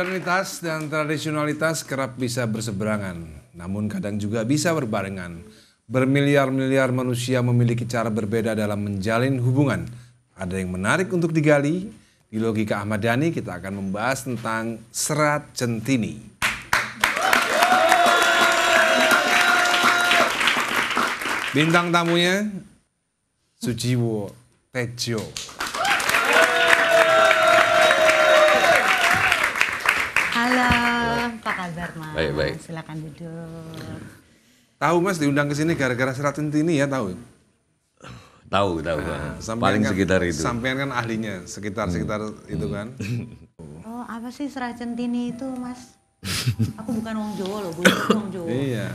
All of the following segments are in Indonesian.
Modernitas dan tradisionalitas kerap bisa berseberangan, namun kadang juga bisa berbarengan. Bermiliar-miliar manusia memiliki cara berbeda dalam menjalin hubungan. Ada yang menarik untuk digali. Di Logika Ahmad Dhani kita akan membahas tentang serat centini. Bintang tamunya Sujiwo Tejo. Halo, apa kabar Mas? Baik. Silakan duduk. Tahu Mas diundang ke sini gara-gara serat centini ya, tahu? Tahu. Paling kan, sekitar itu. Sampean kan ahlinya, sekitar itu kan. Oh, apa sih serat centini itu, Mas? Aku bukan wong Jawa loh, bukan wong Jawa. Iya.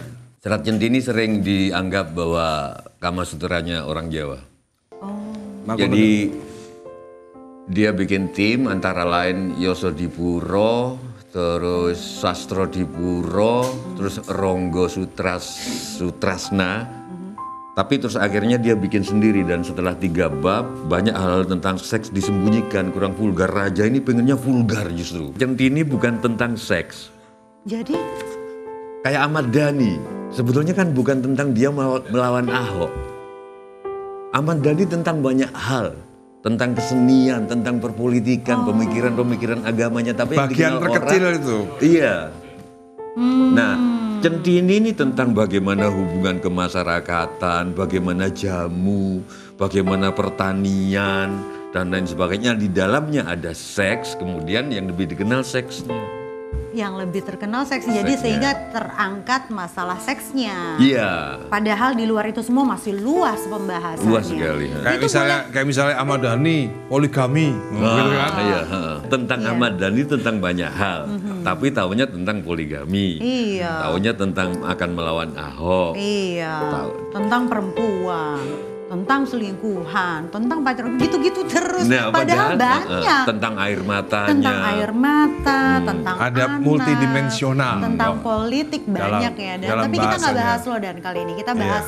Serat centini sering dianggap bahwa Kamasutranya orang Jawa. Oh. Jadi dia bikin tim antara lain Yosodipuro, terus Sastrodipuro, terus Ronggo Sutrasna. Tapi terus akhirnya dia bikin sendiri dan setelah 3 bab banyak hal-hal tentang seks disembunyikan, kurang vulgar. Raja ini pengennya vulgar justru. Centini bukan tentang seks. Jadi? Kayak Ahmad Dhani, sebetulnya kan bukan tentang dia melawan Ahok. Ahmad Dhani tentang banyak hal. Tentang kesenian, tentang perpolitikan, pemikiran-pemikiran agamanya. Tapi bagian terkecil orang, itu. Iya. Nah, centini ini tentang bagaimana hubungan kemasyarakatan, bagaimana jamu, bagaimana pertanian, dan lain sebagainya. Di dalamnya ada seks, kemudian yang lebih dikenal seksnya. Yang lebih terkenal seks, jadi sehingga terangkat masalah seksnya. Iya. Padahal di luar itu semua masih luas pembahasannya. Luas sekali. Kayak misalnya Ahmad Dhani, poligami. Gitu kan? Iya. Tentang Ahmad Dhani tentang banyak hal. Tapi tahunya tentang poligami. Iya. Tahunya tentang akan melawan Ahok. Iya. Tentang perempuan. Tentang selingkuhan, tentang pacaran, gitu-gitu terus. Nah, padahal banyak. Tentang air matanya. Tentang air mata, tentang ada anak, multidimensional. tentang politik banyak ya. Dan tapi kita nggak bahas loh dan kali ini kita bahas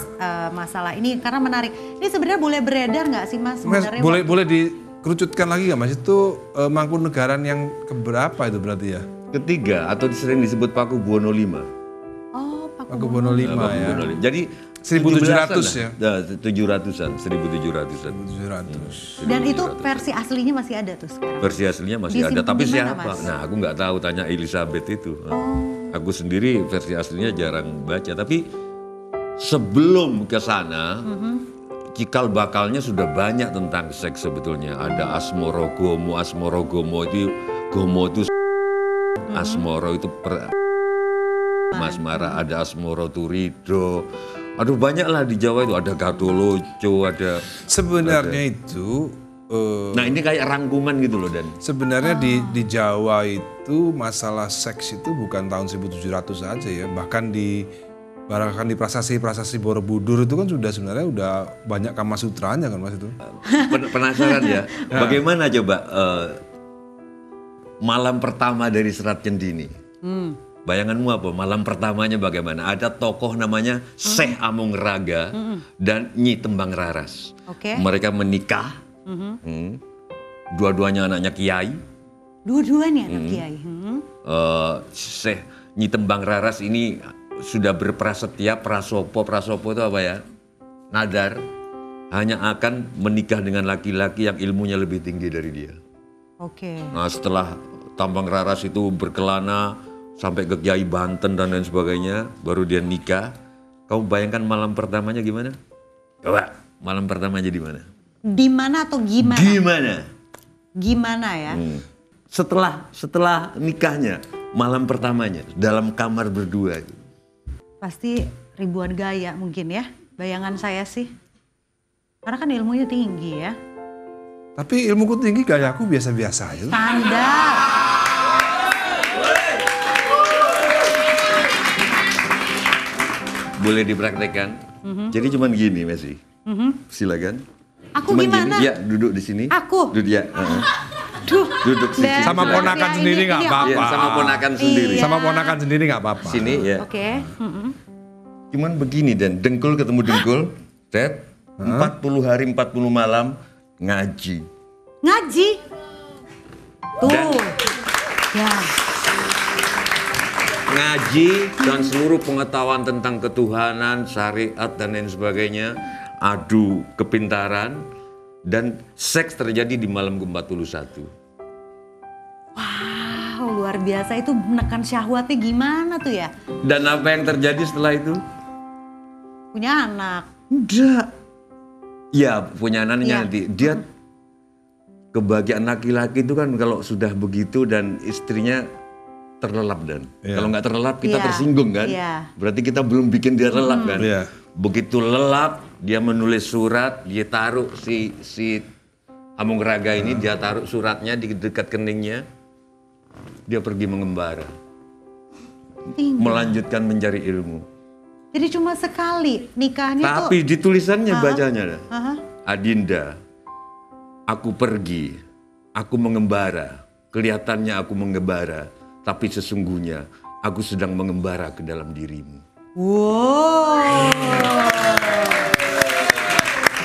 masalah ini karena menarik. Ini sebenarnya boleh beredar nggak sih Mas? Sebenarnya boleh dikerucutkan lagi nggak Mas? Itu Mangkunegaran yang keberapa itu berarti ya? Ketiga atau sering disebut Pakubuwono V. Oh, Pakubuwono V ya. Jadi 1700 ya? 700-an, 1700-an. 700. Dan itu versi aslinya masih ada tuh sekarang? Versi aslinya masih ada, tapi siapa? Nah, aku nggak tahu, tanya Elizabeth itu. Aku sendiri versi aslinya jarang baca, tapi sebelum ke sana, cikal bakalnya sudah banyak tentang seks sebetulnya. Ada Asmorogomo itu Gomo itu Asmoro itu Masmara, ada Asmoro Turido. Aduh banyak lah di Jawa itu, ada Gadoloco, ada... Sebenarnya itu... nah ini kayak rangkuman gitu loh Dan. Sebenarnya di Jawa itu masalah seks itu bukan tahun 1700 saja ya. Bahkan di prasasti Borobudur itu kan sebenarnya udah banyak Kamasutranya kan Mas itu. Penasaran ya, bagaimana coba malam pertama dari Serat Centini? Bayanganmu apa? Malam pertamanya bagaimana? Ada tokoh namanya Syekh Amung Raga dan Nyi Tembang Raras. Mereka menikah. Dua-duanya anaknya kiai. Dua-duanya anak kiai. Syekh Nyi Tembang Raras ini sudah berprasetya prasopo itu apa ya? Nadar hanya akan menikah dengan laki-laki yang ilmunya lebih tinggi dari dia. Nah setelah Tembang Raras itu berkelana sampai ke Kiai Banten dan lain sebagainya, baru dia nikah. Kamu bayangkan malam pertamanya gimana? Coba, malam pertamanya di mana? Di mana atau gimana? Gimana ya? Setelah nikahnya, malam pertamanya dalam kamar berdua. Pasti ribuan gaya mungkin ya, bayangan saya sih. Karena kan ilmunya tinggi ya. Tapi ilmuku tinggi, gayaku biasa-biasa aja. Standar. Boleh dipraktekkan. Jadi cuman gini Messi. Silakan. Aku cuman gimana? Gini, ya duduk di sini. Aku? Duduk ya. Duduk sini. Sama ponakan sendiri nggak apa-apa. Ya, sama ponakan sendiri. Sama ponakan sendiri nggak apa-apa. Sini ya. Oke. Cuman begini Dan, dengkul ketemu dengkul. 40 hari 40 malam ngaji. Ngaji? Tuh. Ya. ngaji dan seluruh pengetahuan tentang ketuhanan, syariat dan lain sebagainya, adu kepintaran, dan seks terjadi di malam ke-41. Wow, luar biasa. Itu menekan syahwatnya gimana tuh ya? Dan apa yang terjadi setelah itu? Punya anak. Enggak. Ya, punya anaknya Iya. nanti. Dia kebahagiaan laki-laki itu kan kalau sudah begitu dan istrinya terlelap dan. Kalau nggak terlelap kita Iya. tersinggung kan. Iya. Berarti kita belum bikin dia lelap kan. Iya. Begitu lelap, dia menulis surat, dia taruh si Amung Raga ini, dia taruh suratnya di dekat keningnya. Dia pergi mengembara, Tinggal. melanjutkan mencari ilmu. Jadi cuma sekali nikahnya tuh. Tapi di tulisannya bacanya, Aha. Adinda, aku pergi, aku mengembara. Kelihatannya aku mengembara, tapi sesungguhnya aku sedang mengembara ke dalam dirimu. Wow.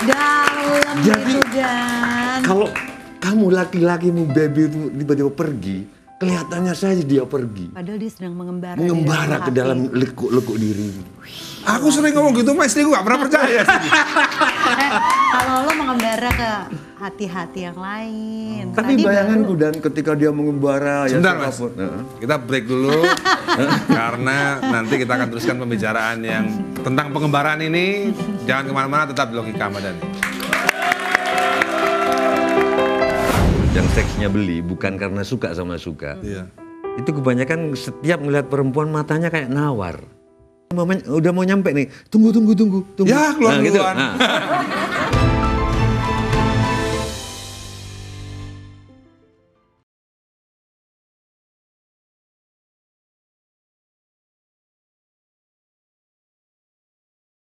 Dalam Jadi, itu Dan. Kalau kamu laki-lakimu baby itu tiba-tiba pergi, kelihatannya saja dia pergi. Padahal dia sedang mengembara. Mengembara ke hati. dalam lekuk-lekuk dirimu. Aku sering ngomong gitu, mas, istriku gak pernah percaya. Kalau lo mengembara ke hati-hati yang lain. Tapi Tadi bayanganku dan ketika dia mengembara Sebentar, ya Mas. siapapun. Kita break dulu karena nanti kita akan teruskan pembicaraan yang tentang pengembaraan ini. Jangan kemana-mana, tetap di Logika Ahmad Dhani. Yang seksnya beli bukan karena suka sama suka. Iya. Itu kebanyakan setiap melihat perempuan matanya kayak nawar. Udah mau nyampe nih, tunggu. Ya, keluar gitu. duluan. Nah.